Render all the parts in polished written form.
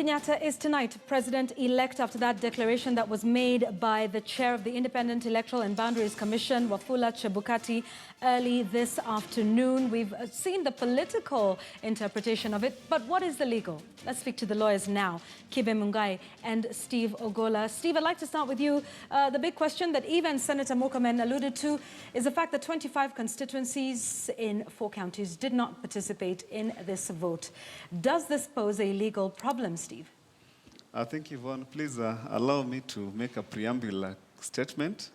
Kenyatta is tonight president-elect after that declaration that was made by the chair of the Independent Electoral and Boundaries Commission, Wafula Chebukati, early this afternoon. We've seen the political interpretation of it, but what is the legal? Let's speak to the lawyers now, Kibe Mungai and Steve Ogola. Steve, I'd like to start with you. The big question that even Senator Murkomen alluded to is the fact that 25 constituencies in 4 counties did not participate in this vote. Does this pose a legal problem, Steve? I think, Yvonne, please allow me to make a preamble statement.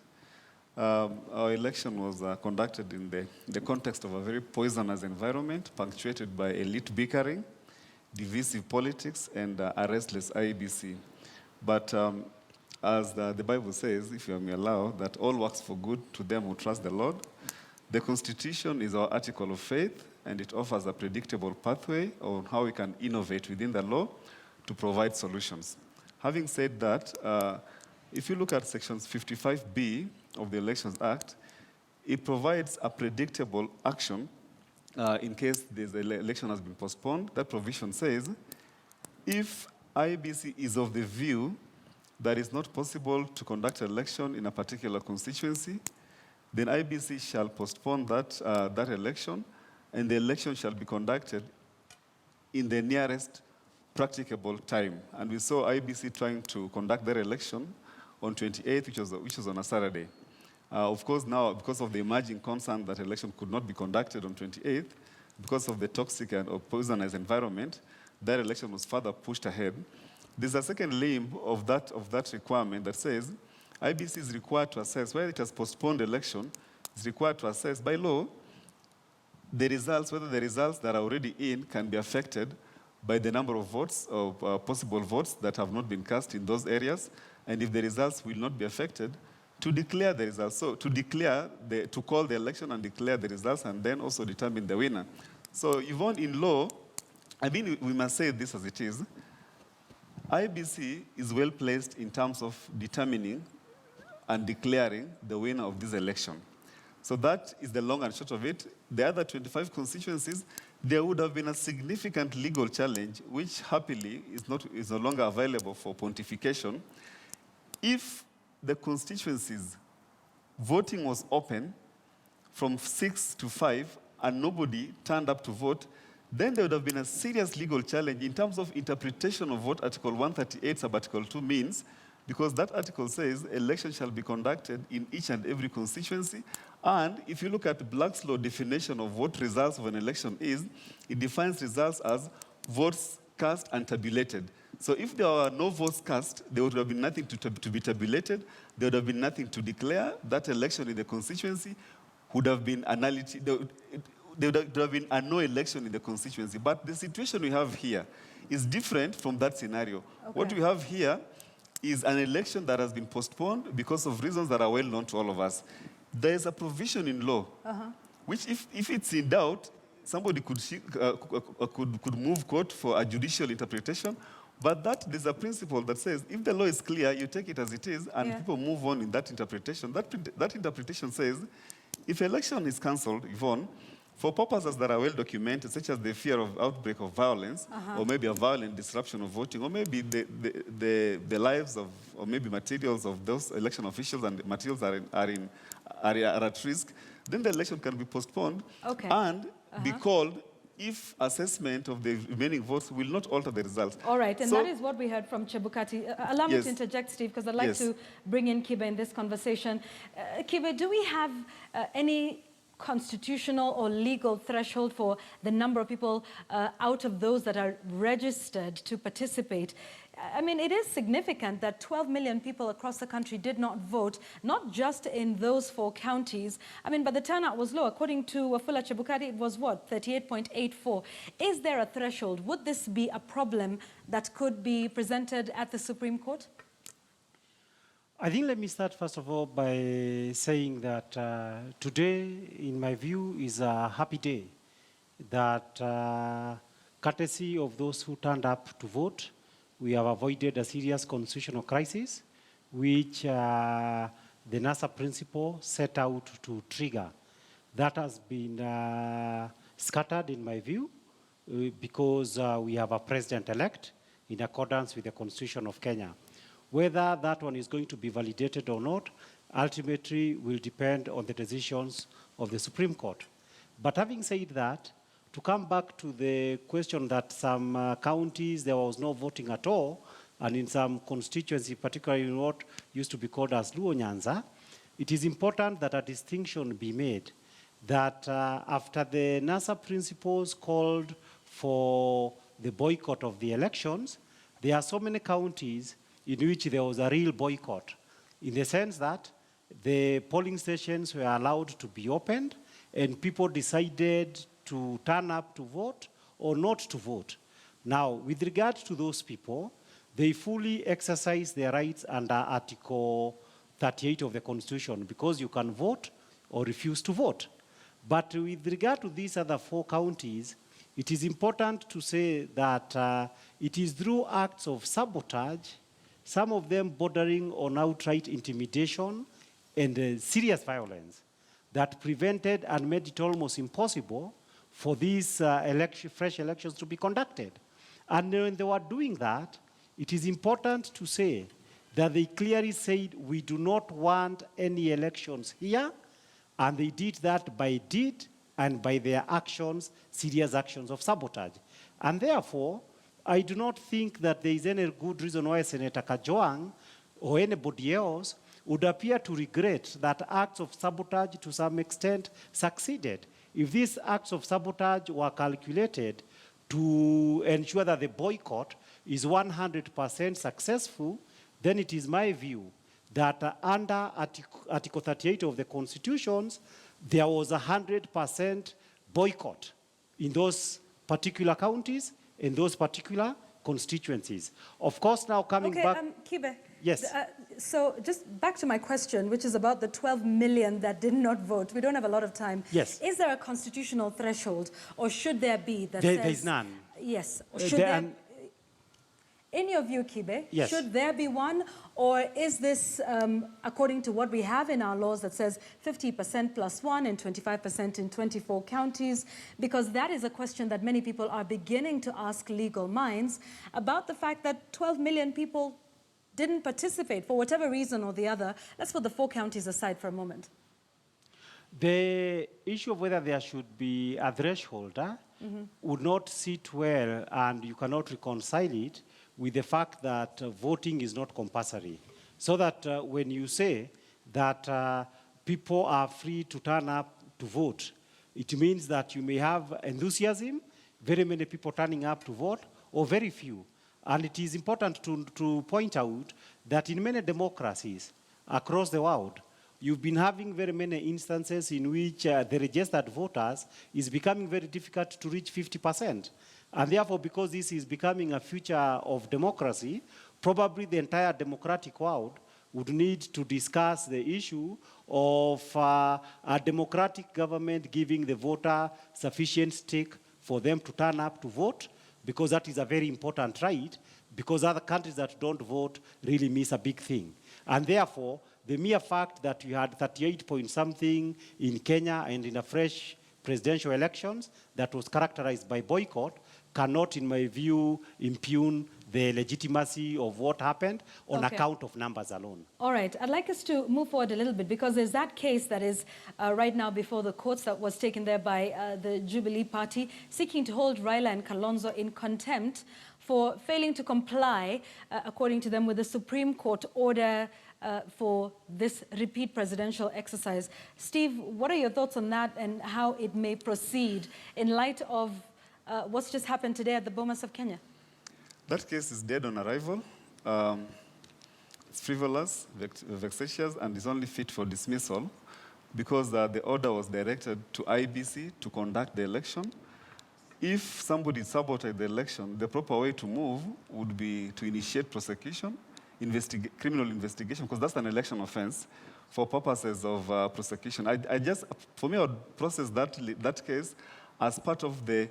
Our election was conducted in the context of a very poisonous environment, punctuated by elite bickering, divisive politics, and a restless IEBC. But as the Bible says, if you may allow, that all works for good to them who trust the Lord. The Constitution is our article of faith, and it offers a predictable pathway on how we can innovate within the law to provide solutions. Having said that, if you look at Sections 55B of the Elections Act, it provides a predictable action in case the election has been postponed. That provision says, if IEBC is of the view that it's not possible to conduct an election in a particular constituency, then IEBC shall postpone that election, and the election shall be conducted in the nearest practicable time. And we saw IEBC trying to conduct their election on 28th, which was on a Saturday. Of course, now, because of the emerging concern that election could not be conducted on 28th, because of the toxic and poisonous environment, that election was further pushed ahead. There's a second limb of that requirement that says IEBC is required to assess, whether it has postponed election, is required to assess by law the results, whether the results that are already in can be affected by the number of votes, of possible votes that have not been cast in those areas, and if the results will not be affected, to declare the results. So to call the election and declare the results, and then also determine the winner. So even in law, I mean, we must say this as it is, IEBC is well placed in terms of determining and declaring the winner of this election. So that is the long and short of it. The other 25 constituencies, there would have been a significant legal challenge, which happily is no longer available for pontification. If the constituencies voting was open from 6 to 5 and nobody turned up to vote, then there would have been a serious legal challenge in terms of interpretation of what Article 138 sub-Article 2 means, because that article says election shall be conducted in each and every constituency. And if you look at Black's law definition of what results of an election is, it defines results as votes cast and tabulated. So if there were no votes cast, there would have been nothing to be tabulated, there would have been nothing to declare. That election in the constituency would have been a nullity. There would have been a no election in the constituency. But the situation we have here is different from that scenario. Okay. What we have here is an election that has been postponed because of reasons that are well known to all of us. There is a provision in law, which if it's in doubt, somebody could move court for a judicial interpretation. But there's a principle that says, if the law is clear, you take it as it is, and people move on in that interpretation. That interpretation says, if election is cancelled, Yvonne, for purposes that are well documented, such as the fear of outbreak of violence, or maybe a violent disruption of voting, or maybe the lives of, or maybe materials of those election officials and materials are at risk, then the election can be postponed and be called if assessment of the remaining votes will not alter the results. All right, and that is what we heard from Chebukati. Allow me to interject, Steve, because I'd like to bring in Kibe in this conversation. Kibe, do we have any constitutional or legal threshold for the number of people out of those that are registered to participate? I mean, it is significant that 12 million people across the country did not vote, not just in those 4 counties. I mean, but the turnout was low. According to Wafula Chebukati, it was what, 38.84. Is there a threshold? Would this be a problem that could be presented at the Supreme Court? I think let me start first of all by saying that today, in my view, is a happy day. That courtesy of those who turned up to vote, we have avoided a serious constitutional crisis, which the NASA principle set out to trigger. That has been scattered, in my view, because we have a president-elect in accordance with the Constitution of Kenya. Whether that one is going to be validated or not ultimately will depend on the decisions of the Supreme Court. But having said that, to come back to the question that some counties there was no voting at all, and in some constituency, particularly in what used to be called as Luo Nyanza, it is important that a distinction be made that after the NASA principles called for the boycott of the elections, there are so many counties in which there was a real boycott, in the sense that the polling stations were allowed to be opened and people decided to turn up to vote or not to vote. Now, with regard to those people, they fully exercise their rights under Article 38 of the Constitution, because you can vote or refuse to vote. But with regard to these other 4 counties, it is important to say that it is through acts of sabotage, some of them bordering on outright intimidation and serious violence, that prevented and made it almost impossible for these fresh elections to be conducted. And when they were doing that, it is important to say that they clearly said, we do not want any elections here, and they did that by deed and by their actions, serious actions of sabotage. And therefore, I do not think that there is any good reason why Senator Kajwang or anybody else would appear to regret that acts of sabotage to some extent succeeded. If these acts of sabotage were calculated to ensure that the boycott is 100% successful, then it is my view that under Article 38 of the Constitutions, there was 100% boycott in those particular counties, in those particular constituencies. Of course, now coming back... Kibe, yes. So just back to my question, which is about the 12 million that did not vote. We don't have a lot of time. Yes. Is there a constitutional threshold, or should there be that There says... is none. Yes. Should there... In your view, Kibe, yes, should there be one, or is this according to what we have in our laws that says 50% plus 1 and 25% in 24 counties? Because that is a question that many people are beginning to ask legal minds about the fact that 12 million people didn't participate for whatever reason or the other. Let's put the 4 counties aside for a moment. The issue of whether there should be a threshold would not sit well, and you cannot reconcile it with the fact that voting is not compulsory. So that when you say that people are free to turn up to vote, it means that you may have enthusiasm, very many people turning up to vote, or very few. And it is important to point out that in many democracies across the world, you've been having very many instances in which the registered voters is becoming very difficult to reach 50%. And therefore, because this is becoming a future of democracy, probably the entire democratic world would need to discuss the issue of a democratic government giving the voter sufficient stake for them to turn up to vote, because that is a very important right, because other countries that don't vote really miss a big thing. And therefore, the mere fact that you had 38 point something in Kenya and in a fresh presidential elections that was characterized by boycott cannot, in my view, impugn the legitimacy of what happened on account of numbers alone. All right. I'd like us to move forward a little bit, because there's that case that is right now before the courts that was taken there by the Jubilee party, seeking to hold Raila and Kalonzo in contempt for failing to comply, according to them, with the Supreme Court order for this repeat presidential exercise. Steve, what are your thoughts on that and how it may proceed in light of what's just happened today at the Bomas of Kenya? That case is dead on arrival. It's frivolous, vexatious, and is only fit for dismissal because the order was directed to IBC to conduct the election. If somebody sabotaged the election, the proper way to move would be to initiate prosecution, criminal investigation, because that's an election offense, for purposes of prosecution. For me, I would process that case as part of the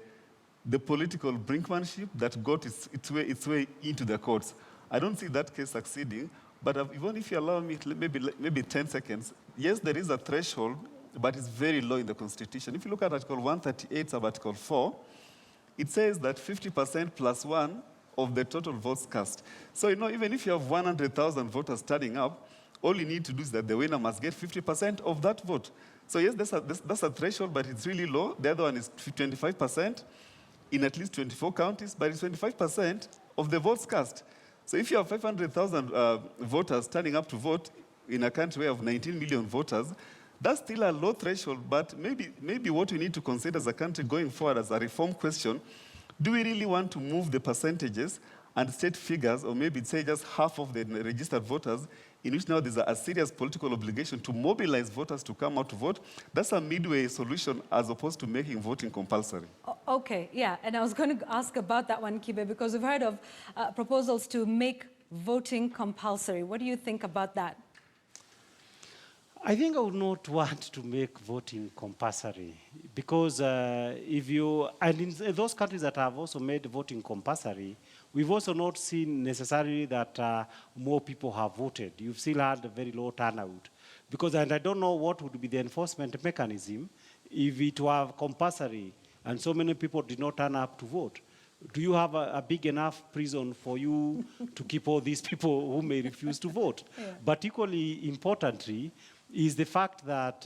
political brinkmanship that got its way into the courts. I don't see that case succeeding, but even if you allow me maybe 10 seconds, yes, there is a threshold, but it's very low in the Constitution. If you look at Article 138 of Article 4, it says that 50% plus 1 of the total votes cast. So, even if you have 100,000 voters turning up, all you need to do is that the winner must get 50% of that vote. So yes, that's a threshold, but it's really low. The other one is 25% in at least 24 counties, but it's 25% of the votes cast. So if you have 500,000 voters turning up to vote in a country where you have 19 million voters, that's still a low threshold, but maybe what we need to consider as a country going forward as a reform question, do we really want to move the percentages and state figures, or maybe say just half of the registered voters, in which now there's a serious political obligation to mobilize voters to come out to vote? That's a midway solution as opposed to making voting compulsory. Okay, yeah, and I was going to ask about that one, Kibe, because we've heard of proposals to make voting compulsory. What do you think about that? I think I would not want to make voting compulsory because and in those countries that have also made voting compulsory, we've also not seen necessarily that more people have voted. You've still had a very low turnout. And I don't know what would be the enforcement mechanism if it were compulsory and so many people did not turn up to vote. Do you have a big enough prison for you to keep all these people who may refuse to vote? Yeah. But equally importantly, is the fact that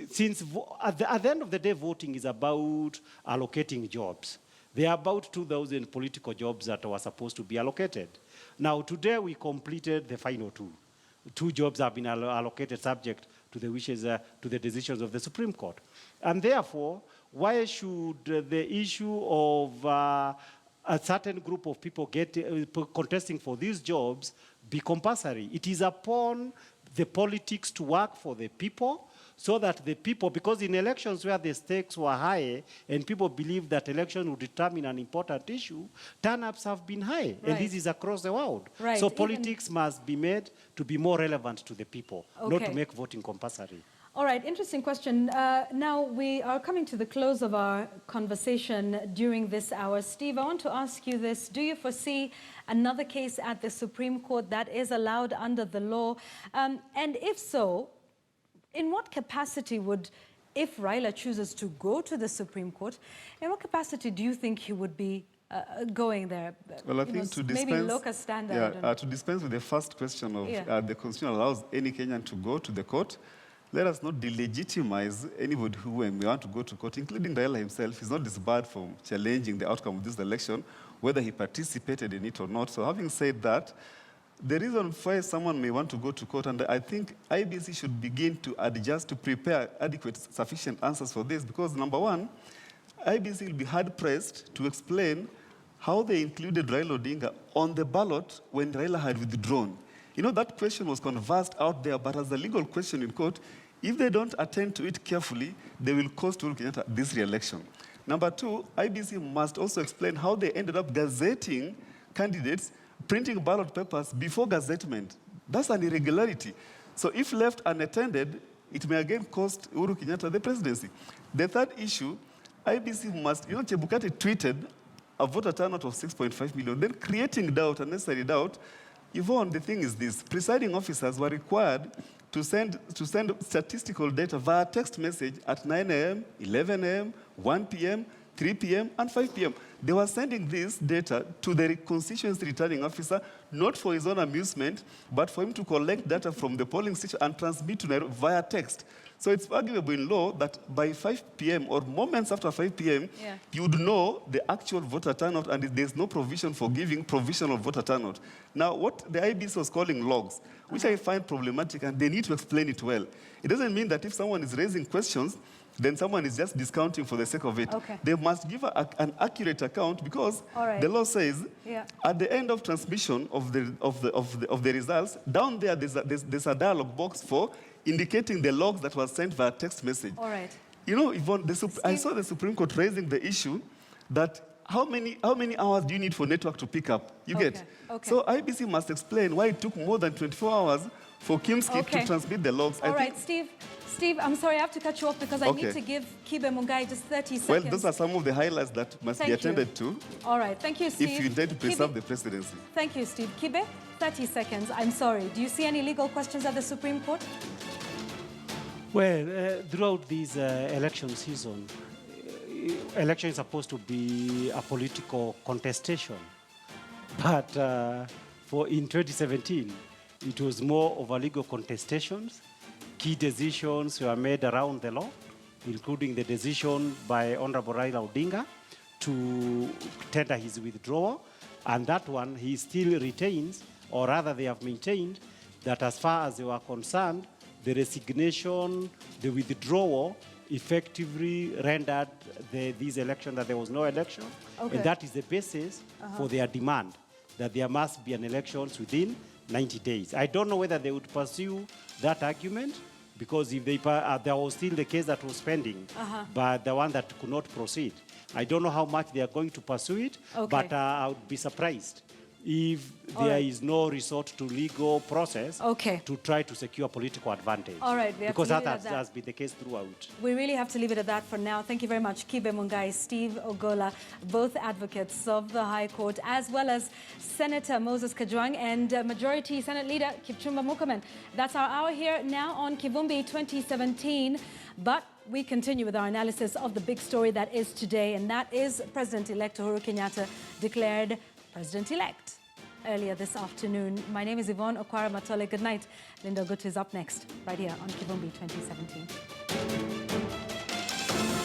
since at the end of the day, voting is about allocating jobs. There are about 2,000 political jobs that were supposed to be allocated. Now, today we completed the final two. 2 jobs have been allocated subject to the wishes, to the decisions of the Supreme Court. And therefore, why should the issue of a certain group of people contesting for these jobs be compulsory? It is upon the politics to work for the people, so that the people, because in elections where the stakes were high and people believe that election would determine an important issue, turn-ups have been high. Right. And this is across the world. Right. So politics must be made to be more relevant to the people, not to make voting compulsory. All right, interesting question. Now we are coming to the close of our conversation during this hour. Steve, I want to ask you this. Do you foresee another case at the Supreme Court that is allowed under the law? And if so, in what capacity would, if Raila chooses to go to the Supreme Court, in what capacity do you think he would be going there? Well, I think to dispense, maybe locus standard. To dispense with the first question of the Constitution allows any Kenyan to go to the court, let us not delegitimize anybody who, when we want to go to court, including Raila himself, is not disbarred from challenging the outcome of this election, whether he participated in it or not. So having said that, the reason why someone may want to go to court, and I think IBC should begin to adjust to prepare adequate, sufficient answers for this, because number one, IBC will be hard-pressed to explain how they included Raila Odinga on the ballot when Raila had withdrawn. That question was conversed out there, but as a legal question in court, if they don't attend to it carefully, they will cost Uhuru Kenyatta this re-election. Number two, IBC must also explain how they ended up gazetting candidates, printing ballot papers before gazettement. That's an irregularity. So if left unattended, it may again cost Uhuru Kenyatta the presidency. The third issue, IBC must, Chebukati tweeted a voter turnout of 6.5 million, then creating doubt, unnecessary doubt. Yvonne, the thing is this, presiding officers were required to send statistical data via text message at 9 a.m., 11 a.m., 1 p.m., 3 p.m., and 5 p.m. They were sending this data to the constituency returning officer, not for his own amusement, but for him to collect data from the polling station and transmit to Nairobi via text. So it's arguable in law that by 5 p.m. or moments after 5 p.m., you would know the actual voter turnout, and there's no provision for giving provisional voter turnout. Now, what the IBC was calling logs, which I find problematic, and they need to explain it well. It doesn't mean that if someone is raising questions, then someone is just discounting for the sake of it. Okay. They must give an accurate account, because the law says at the end of transmission of the results, down there there's a dialog box for indicating the logs that were sent via text message. All right. Yvonne, I saw the Supreme Court raising the issue that how many hours do you need for network to pick up? You get? Okay. So IBC must explain why it took more than 24 hours for Kimski to transmit the logs. All right, Steve, I'm sorry, I have to cut you off because I need to give Kibe Mungai just 30 seconds. Well, those are some of the highlights that must be attended to. All right, thank you, Steve. If you intend to preserve the presidency. Thank you, Steve. Kibe, 30 seconds. I'm sorry. Do you see any legal questions at the Supreme Court? Well, throughout this election season, election is supposed to be a political contestation, but in 2017, it was more of a legal contestations. Key decisions were made around the law, including the decision by Honorable Raila Odinga to tender his withdrawal, and that one he still retains, or rather they have maintained, that as far as they were concerned, the resignation, the withdrawal effectively rendered this election that there was no election, and that is the basis for their demand that there must be an elections within 90 days. I don't know whether they would pursue that argument, because if they, there was still the case that was pending, but the one that could not proceed. I don't know how much they are going to pursue it, but I would be surprised if there is no resort to legal process to try to secure political advantage. All right, because that has been the case throughout. We really have to leave it at that for now. Thank you very much, Kibe Mungai, Steve Ogola, both advocates of the High Court, as well as Senator Moses Kajwang and Majority Senate Leader Kipchumba Murkomen. That's our hour here now on Kivumbi 2017. But we continue with our analysis of the big story that is today, and that is President-elect Uhuru Kenyatta declared President-elect earlier this afternoon. My name is Yvonne Okwara Matole. Good night. Linda Ogutu is up next, right here on Kivumbi 2017.